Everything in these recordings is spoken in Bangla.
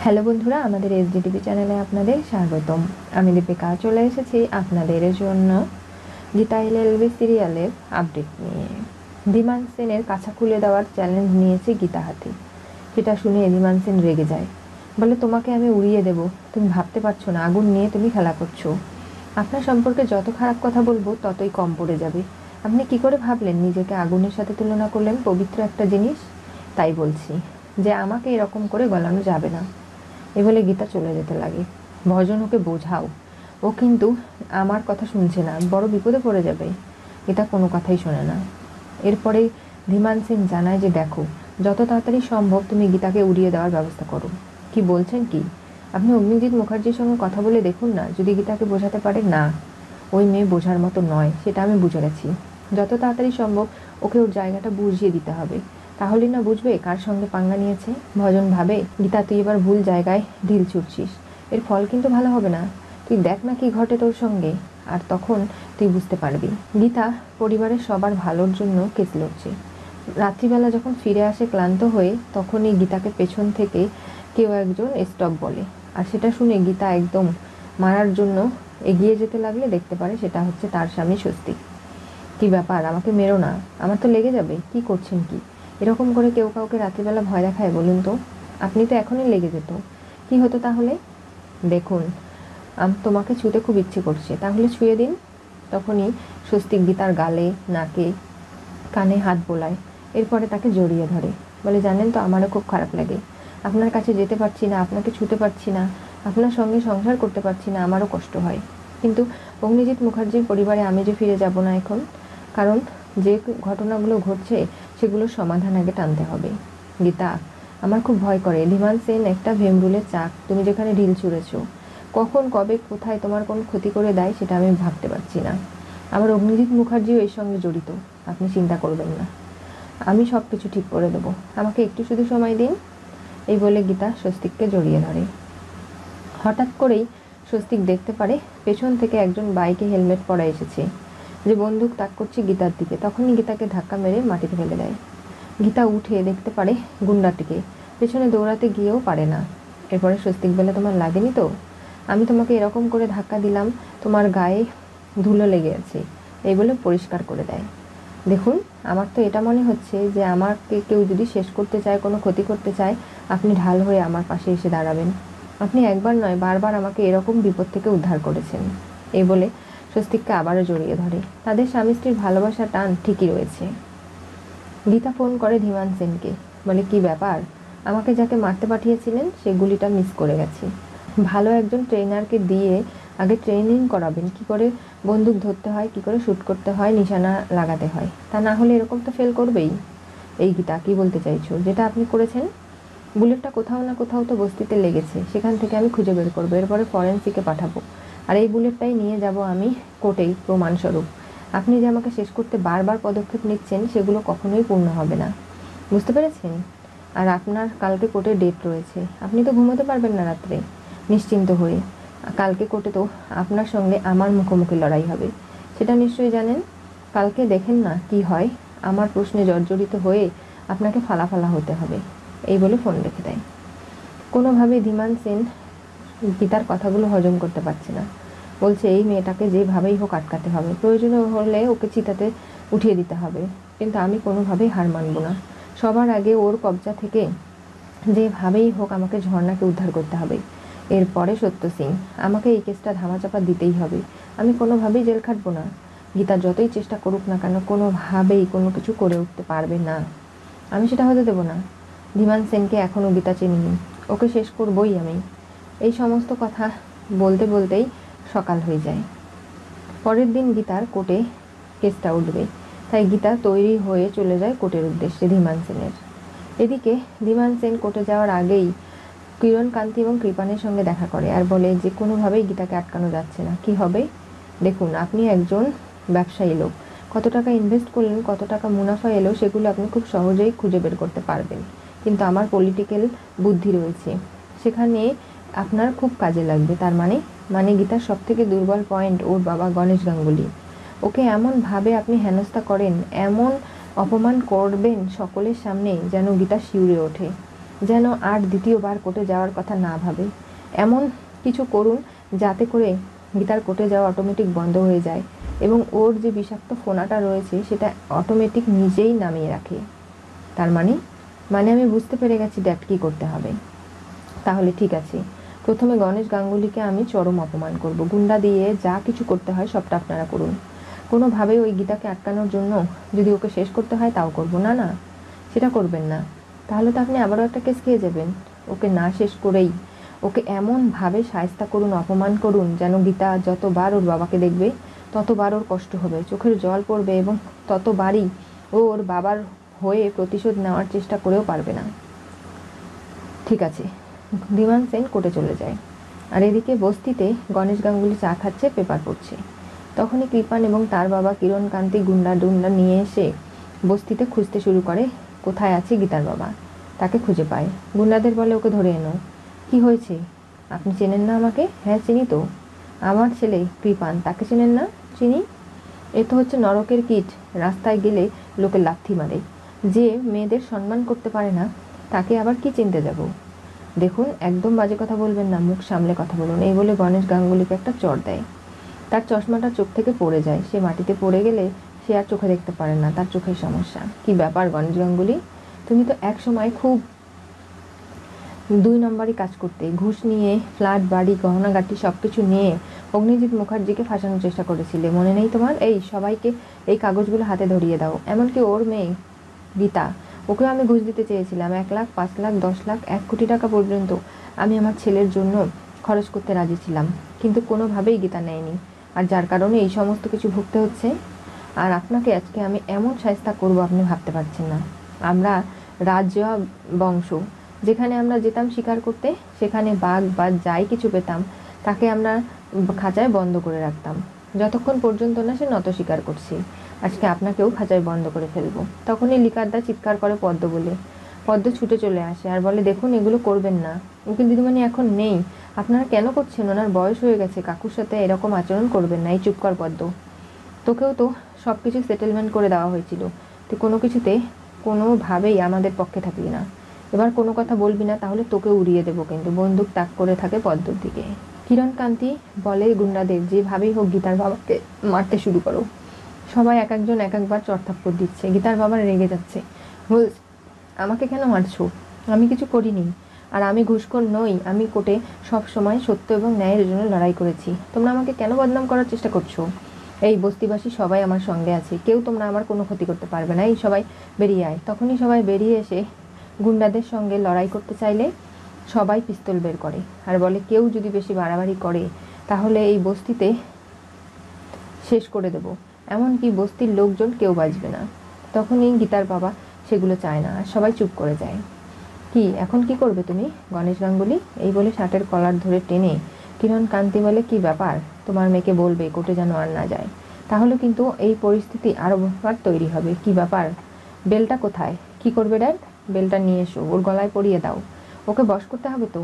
হ্যালো বন্ধুরা, আমাদের এসডিটিভি চ্যানেলে আপনাদের স্বাগতম। আমি দীপিকা চলে এসেছি আপনাদের জন্য গীতা এলএলবি সিরিয়ালের আপডেট নিয়ে। ধীমান সেনের কাছা খুলে দেওয়ার চ্যালেঞ্জ নিয়েছে গীতা হাতে। সেটা শুনে ধীমান সেন রেগে যায়, বলে তোমাকে আমি উড়িয়ে দেব, তুমি ভাবতে পারছো না আগুন নিয়ে তুমি খেলা করছো। আপনার সম্পর্কে যত খারাপ কথা বলবো ততই কম পড়ে যাবে। আপনি কি করে ভাবলেন নিজেকে আগুনের সাথে তুলনা করলেন পবিত্র একটা জিনিস? তাই বলছি যে আমাকে এরকম করে গলানো যাবে না। এ বলে গীতা চলে যেতে লাগে। ভজন ওকে বোঝাও, ও কিন্তু আমার কথা শুনছে না, বড় বিপদে পড়ে যাবে। গীতা কোনো কথাই শোনে না। এরপরে ধীমান সিং জানায় যে দেখো, যত তাড়াতাড়ি সম্ভব তুমি গীতাকে উড়িয়ে দেওয়ার ব্যবস্থা করো। কি বলছেন কি? আপনি অগ্নিজিৎ মুখার্জির সঙ্গে কথা বলে দেখুন না, যদি গীতাকে বোঝাতে পারে না ওই মেয়ে বোঝার মতো নয়, সেটা আমি বুঝে গেছি। যত তাড়াতাড়ি সম্ভব ওকে ওর জায়গাটা বুঝিয়ে দিতে হবে, তাহলেই না বুঝবে কার সঙ্গে পাঙ্গা নিয়েছে। ভজন ভাবে, গীতা তুই এবার ভুল জায়গায় ঢিল ছুটছিস, এর ফল কিন্তু ভালো হবে না। তুই দেখ না কি ঘটে তোর সঙ্গে, আর তখন তুই বুঝতে পারবি। গীতা পরিবারের সবার ভালোর জন্য কেস লড়ছে। রাত্রিবেলা যখন ফিরে আসে ক্লান্ত হয়ে, তখনই গীতাকে পেছন থেকে কেউ একজন স্টপ বলে, আর সেটা শুনে গীতা একদম মারার জন্য এগিয়ে যেতে লাগলে দেখতে পারে সেটা হচ্ছে তার স্বামী স্বস্তিক। কি ব্যাপার, আমাকে মেরো না, আমার তো লেগে যাবে। কি করছেন কি? এরকম করে কেউ কাউকে রাত্রিবেলা ভয় দেখায় বলুন তো? আপনি তো এখনই লেগে যেত, কি হতো তাহলে? দেখুন, তোমাকে ছুঁতে খুব ইচ্ছে করছে, তাহলে ছুঁয়ে দিন। তখনই স্বস্তিক গীতার গালে, নাকে, কানে হাত বোলায়, এরপরে তাকে জড়িয়ে ধরে, বলে জানেন তো আমারও খুব খারাপ লাগে। আপনার কাছে যেতে পারছি না, আপনাকে ছুঁতে পারছি না, আপনার সঙ্গে সংসার করতে পারছি না, আমারও কষ্ট হয়। কিন্তু অগ্নিজিৎ মুখার্জির পরিবারে আমি যে ফিরে যাব না এখন, কারণ যে ঘটনাগুলো ঘটছে সেগুলোর সমাধান আগে টানতে হবে। গীতা, আমার খুব ভয় করে। ধীমান সেন একটা ভেমরুলের চাক, তুমি যেখানে ঢিল ছুঁড়েছো, কখন কবে কোথায় তোমার কোন ক্ষতি করে দেয় সেটা আমি ভাবতে পারছি না। আমার অগ্নিজিৎ মুখার্জিও এর সঙ্গে জড়িত। আপনি চিন্তা করবেন না, আমি সব কিছু ঠিক করে দেবো, আমাকে একটু শুধু সময় দিন। এই বলে গীতা স্বস্তিককে জড়িয়ে ধরে। হঠাৎ করেই স্বস্তিক দেখতে পারে পেছন থেকে একজন বাইকে হেলমেট পরা এসেছে, যে বন্দুক তাক করছে গীতার দিকে। তখনই গীতাকে ধাক্কা মেরে মাটিতে ফেলে দেয়। গীতা উঠে দেখতে পারে গুন্ডাটিকে, পেছনে দৌড়াতে গিয়েও পারে না। এরপরে স্বস্তিক বলে, তোমার লাগেনি তো? আমি তোমাকে এরকম করে ধাক্কা দিলাম, তোমার গায়ে ধুলো লেগে আছে, এই বলে পরিষ্কার করে দেয়। দেখুন, আমার তো এটা মনে হচ্ছে যে আমাকে কেউ যদি শেষ করতে চায়, কোনো ক্ষতি করতে চায়, আপনি ঢাল হয়ে আমার পাশে এসে দাঁড়াবেন। আপনি একবার নয় বারবার আমাকে এরকম বিপদ থেকে উদ্ধার করেছেন। এই বলে স্বস্তিককে আবারও জড়িয়ে ধরে। তাদের স্বামী স্ত্রীর ভালোবাসা টান ঠিকই রয়েছে। গীতা ফোন করে ধীমান সেনকে, বলে কি ব্যাপার, আমাকে যাকে মারতে পাঠিয়েছিলেন সে গুলিটা মিস করে গেছে। ভালো একজন ট্রেনারকে দিয়ে আগে ট্রেনিং করাবেন, কি করে বন্দুক ধরতে হয়, কি করে শ্যুট করতে হয়, নিশানা লাগাতে হয়। তা না হলে এরকম তো ফেল করবেই। এই গীতা, কি বলতে চাইছো? যেটা আপনি করেছেন, বুলেটটা কোথাও না কোথাও তো বস্তিতে লেগেছে, সেখান থেকে আমি খুঁজে বের করবো, এরপরে ফরেন্সিকে পাঠাবো, আর এই বুলেটটাই নিয়ে যাব আমি কোর্টেই প্রমাণস্বরূপ। আপনি যে আমাকে শেষ করতে বারবার পদক্ষেপ নিচ্ছেন সেগুলো কখনোই পূর্ণ হবে না, বুঝতে পেরেছেন? আর আপনার কালকে কোর্টে ডেট রয়েছে, আপনি তো ঘুমোতে পারবেন না রাত্রে নিশ্চিন্ত হয়ে। কালকে কোর্টে তো আপনার সঙ্গে আমার মুখোমুখি লড়াই হবে, সেটা নিশ্চয়ই জানেন। কালকে দেখেন না কি হয়, আমার প্রশ্নে জর্জরিত হয়ে আপনাকে ফালাফালা হতে হবে। এই বলে ফোন রেখে দেয়। কোনোভাবেই ধীমান সেন গীতার কথাগুলো হজম করতে পারছে না। বলছে এই মেয়েটাকে যেভাবেই হোক আটকাতে হবে, প্রয়োজনে হলে ওকে চিতাতে উঠিয়ে দিতে হবে, কিন্তু আমি কোনোভাবেই হার মানব না। সবার আগে ওর কবজা থেকে যেভাবেই হোক আমাকে ঝর্ণাকে উদ্ধার করতে হবে। এরপরে সত্য সিং, আমাকে এই কেসটা ধামাচাপা দিতেই হবে। আমি কোনোভাবেই জেল খাটবো না। গীতা যতই চেষ্টা করুক না কেন, কোনোভাবেই কোনো কিছু করে উঠতে পারবে না, আমি সেটা হতে দেবো না। ধীমান সেনকে এখনও গীতা চেনেনি, ওকে শেষ করবই আমি। এই সমস্ত কথা বলতে বলতেই সকাল হয়ে যায়। পরের দিন গীতার কোর্টে কেসটা উঠবে, তাই গীতা তৈরি হয়ে চলে যায় কোর্টের উদ্দেশ্যে ধীমান সেনের। এদিকে ধীমান সেন কোর্টে যাওয়ার আগেই কিরণ কান্তি এবং কৃপানের সঙ্গে দেখা করে আর বলে যে কোনোভাবেই গীতাকে আটকানো যাচ্ছে না। কি হবে? দেখুন, আপনি একজন ব্যবসায়ী লোক, কত টাকা ইনভেস্ট করলেন, কত টাকা মুনাফা এলো, সেগুলো আপনি খুব সহজেই খুঁজে বের করতে পারবেন। কিন্তু আমার পলিটিক্যাল বুদ্ধি রয়েছে, সেখানে আপনার খুব কাজে লাগবে। তার মানে গীতার সবথেকে দুর্বল পয়েন্ট ওর বাবা গণেশ গাঙ্গুলি। ওকে এমনভাবে আপনি হেনস্থা করেন, এমন অপমান করবেন সকলের সামনে যেন গীতা শিউরে ওঠে। যেন আর দ্বিতীয়বার কোর্টে যাওয়ার কথা না ভাবে। এমন কিছু করুন যাতে করে গীতার কোর্টে যাওয়া অটোমেটিক বন্ধ হয়ে যায় এবং ওর যে বিষাক্ত ফোনাটা রয়েছে সেটা অটোমেটিক নিজেই নামিয়ে রাখে। তার মানে আমি বুঝতে পেরে গেছি ড্যাড কী করতে হবে। তাহলে ঠিক আছে, প্রথমে গণেশ গাঙ্গুলিকে আমি চরম অপমান করব, গুন্ডা দিয়ে যা কিছু করতে হয় সবটা আপনারা করুন। কোনোভাবেই ওই গীতাকে আটকানোর জন্য যদি ওকে শেষ করতে হয় তাও করব। না না, সেটা করবেন না, তাহলে তো আপনি আবারও একটা কেস খেয়ে যাবেন। ওকে না শেষ করেই ওকে এমনভাবে শায়েস্তা করুন, অপমান করুন, যেন গীতা যতবার ওর বাবাকে দেখবে ততবার ওর কষ্ট হবে, চোখের জল পড়বে এবং ততবারই ও ওর বাবার হয়ে প্রতিশোধ নেওয়ার চেষ্টা করেও পারবে না। ঠিক আছে, ধীমান সেন কোর্টে চলে যায়। আর এদিকে বস্তিতে গণেশ গাঙ্গুলি চা খাচ্ছে, পেপার পড়ছে। তখনই কৃপান এবং তার বাবা কিরণ কান্তি গুন্ডা নিয়ে এসে বস্তিতে খুঁজতে শুরু করে কোথায় আছে গীতার বাবা। তাকে খুঁজে পায়। গুন্ডাদের বলে ওকে ধরে এনো। কি হয়েছে, আপনি চেনেন না আমাকে? হ্যাঁ চিনি তো, আমার ছেলে কৃপান। তাকে চেনেন না? চিনি। এ তো হচ্ছে নরকের কীট, রাস্তায় গেলে লোকে লাথি মারে। যে মেয়েদের সম্মান করতে পারে না তাকে আবার কি চিনতে যাব? দেখুন, একদম বাজে কথা বলবেন না, মুখ সামলে কথা বলুন। এই বলে গণেশ গাঙ্গুলিকে একটা চড় দেয়। তার চশমাটা চোখ থেকে পড়ে যায়। সে মাটিতে পড়ে গেলে সে আর চোখে দেখতে পারে না, তার চোখের সমস্যা। কি ব্যাপার গণেশ গাঙ্গুলি, তুমি তো এক সময় খুব 2 নম্বরই কাজ করতে, ঘুষ নিয়ে ফ্ল্যাট, বাড়ি, গহনাগাটি সব কিছু নিয়ে অগ্নিজিৎ মুখার্জিকে ফাঁসানোর চেষ্টা করেছিলে, মনে নেই তোমার? এই সবাইকে এই কাগজগুলো হাতে ধরিয়ে দাও। এমনকি ওর মেয়ে গীতা, ওকেও আমি ঘুষ দিতে চেয়েছিলাম। 1 লাখ, 5 লাখ, 10 লাখ, 1 কোটি টাকা পর্যন্ত আমি আমার ছেলের জন্য খরচ করতে রাজি ছিলাম, কিন্তু কোনোভাবেই গীতা নেয়নি। আর যার কারণে এই সমস্ত কিছু ভুগতে হচ্ছে। আর আপনাকে আজকে আমি এমন শায়েস্তা করব আপনি ভাবতে পারছেন না। আমরা রাজা বংশ, যেখানে আমরা যেতাম শিকার করতে, সেখানে বাঘ বা যাই কিছু পেতাম তাকে আমরা খাঁচায় বন্ধ করে রাখতাম, যতক্ষণ পর্যন্ত না সে নত স্বীকার করছি। আজকে আপনাকেও খাঁচায় বন্ধ করে ফেলবো। তখনই লিকারদা চিৎকার করে পদ্ম বলে। পদ্ম ছুটে চলে আসে আর বলে, দেখুন এগুলো করবেন না, উকিল দিদিমণি এখন নেই, আপনারা কেন করছেন? ওনার বয়স হয়ে গেছে, কাকুর সাথে এরকম আচরণ করবেন না। এই চুপ কর পদ্ম, তোকেও তো সব কিছু সেটেলমেন্ট করে দেওয়া হয়েছিল, তুই কোনো কিছুতে কোনোভাবেই আমাদের পক্ষে থাকলি না। এবার কোনো কথা বলবি না, তাহলে তোকে উড়িয়ে দেবো। কিন্তু বন্দুক তাক করে থাকে পদ্মর দিকে। কিরণ কান্তি বলে গুন্ডাদের, যেভাবেই হোক গীতার বাবাকে মারতে শুরু করো। সবাই এক একজন এক একবার চড়থাপ্পড় দিচ্ছে। গীতার বাবা রেগে যাচ্ছে, বলছে, আমাকে কেন মারছো? আমি কিছু করিনি, আর আমি ঘুষখোর নই। আমি কোর্টে সব সময় সত্য এবং ন্যায়ের জন্য লড়াই করেছি। তোমরা আমাকে কেন বদনাম করার চেষ্টা করছো? এই বস্তিবাসী সবাই আমার সঙ্গে আছে, কেউ তোমরা আমার কোনো ক্ষতি করতে পারবে না। এই সবাই বেরিয়ে আয়। তখনই সবাই বেরিয়ে এসে গুন্ডাদের সঙ্গে লড়াই করতে চাইলে সবাই পিস্তল বের করে আর বলে, কেউ যদি বেশি বাড়াবাড়ি করে তাহলে এই বস্তিতে শেষ করে দেব, এমনকি বস্তির লোকজন কেউ বাঁচবে না। তখনই গীতার বাবা সেগুলো চায় না আর সবাই চুপ করে যায়। কি এখন কি করবে তুমি গণেশ গাঙ্গুলি? এই বলে শার্টের কলার ধরে টেনে কিরণ কান্তি বলে, কি ব্যাপার? তোমার মেয়েকে বলবে কোর্টে যেন আর না যায়, তাহলে কিন্তু এই পরিস্থিতি আরও বার তৈরি হবে। কি ব্যাপার? বেলটা কোথায়? কি করবে ড্যাড? বেলটা নিয়ে এসো, ওর গলায় পরিয়ে দাও। ওকে বশ করতে হবে তো,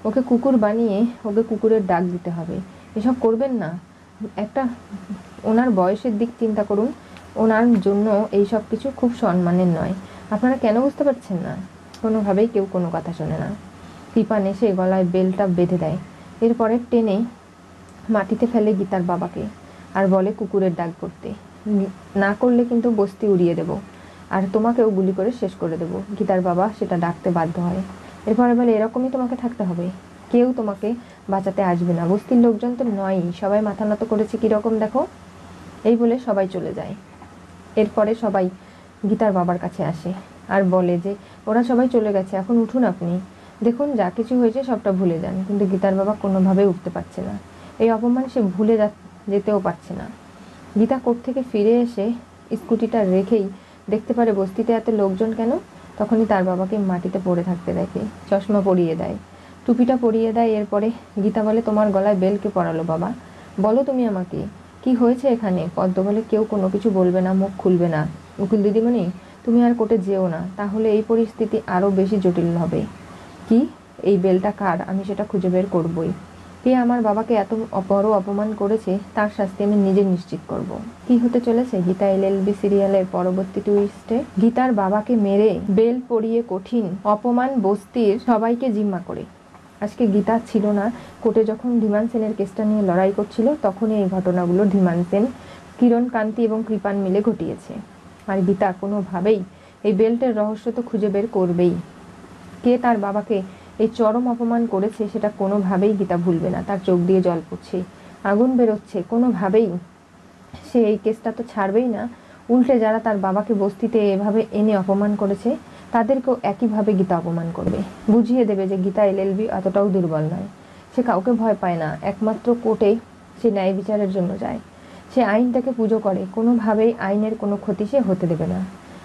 ওকে কুকুর বানিয়ে ওকে কুকুরের ডাক দিতে হবে। এসব করবেন না। একটা ওনার বয়সের দিক চিন্তা করুন, ওনার জন্য এই সব কিছু খুব সম্মানের নয়। আপনারা কেন বুঝতে পারছেন না? কোনোভাবেই কেউ কোনো কথা শোনে না। কৃপান এসে গলায় বেলটা বেঁধে দেয়, এরপরে টেনে মাটিতে ফেলে গীতার বাবাকে আর বলে কুকুরের ডাক করতে। না করলে কিন্তু বস্তি উড়িয়ে দেব আর তোমাকেও গুলি করে শেষ করে দেব। গীতার বাবা সেটা ডাকতে বাধ্য হয়। এরপরে বলে, এরকমই তোমাকে থাকতে হবে, কেউ তোমাকে বাঁচাতে আসবে না। বস্তির লোকজন তো নয়ই, সবাই মাথা নত করেছে কীরকম দেখো। এই বলে সবাই চলে যায়। এরপরে সবাই গীতার বাবার কাছে আসে আর বলে যে ওরা সবাই চলে গেছে, এখন উঠুন আপনি, দেখুন যা কিছু হয়েছে সবটা ভুলে যান। কিন্তু গীতার বাবা কোনোভাবেই উঠতে পারছে না। এই অপমান সে ভুলে যেতেও পারছে না। গীতা কোর্ট থেকে ফিরে এসে স্কুটিটা রেখেই দেখতে পারে বস্তিতে এত লোকজন কেন। তখনই তার বাবাকে মাটিতে পড়ে থাকতে দেখে, চশমা পরিয়ে দেয়, টুপিটা পরিয়ে দেয়। এরপরে গীতা বলে, তোমার গলায় বেল কে পরালো বাবা? বলো তুমি আমাকে, কি হয়েছে এখানে? পদ্ম বলে, কেউ কোনো কিছু বলবে না, মুখ খুলবে না। উকিল দিদিমণি, তুমি আর কোর্টে যেও না, তাহলে এই পরিস্থিতি আরও বেশি জটিল হবে। কি? এই বেলটা কার? আমি সেটা খুঁজে বের করবই। কে আমার বাবাকে এত বড় অপমান করেছে তার শাস্তি আমি নিজে নিশ্চিত করব। কি হতে চলেছে গীতা এলএলবি সিরিয়ালের পরবর্তী টুইস্টে? গীতার বাবাকে মেরে বেল পরিয়ে কঠিন অপমান বস্তির সবাইকে জিম্মা করে। আজকে গীতা ছিল না কোর্টে, যখন ধীমান সেনের কেসটা নিয়ে লড়াই করছিল তখনই এই ঘটনাগুলো ধীমান সেন, কিরণ কান্তি এবং কৃপান মিলে ঘটিয়েছে। আর গীতা কোনোভাবেই এই বেল্টের রহস্য তো খুঁজে বের করবেই। কে তার বাবাকে এই চরম অপমান করেছে সেটা কোনোভাবেই গীতা ভুলবে না। তার চোখ দিয়ে জল পড়ছে, আগুন বেরোচ্ছে। কোনোভাবেই সে এই কেসটা তো ছাড়বেই না, উল্টে যারা তার বাবাকে বস্তিতে এভাবে এনে অপমান করেছে তাদেরকেও একইভাবে গীতা অপমান করবে, বুঝিয়ে দেবে যে গীতা এলএলবি এতটাও দুর্বল নয়। সে কাউকে ভয় পায় না, একমাত্র কোর্টে সে ন্যায় বিচারের জন্য যায়। সে আইনটাকে পুজো করে, কোনোভাবেই আইনের কোনো ক্ষতি সে হতে দেবে না।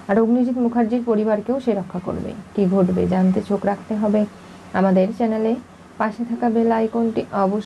আর অগ্নিজিৎ মুখার্জির পরিবারকেও সে রক্ষা করবে। কি ঘটবে জানতে চোখ রাখতে হবে আমাদের চ্যানেলে। পাশে থাকা বেল আইকনটি অবশ্যই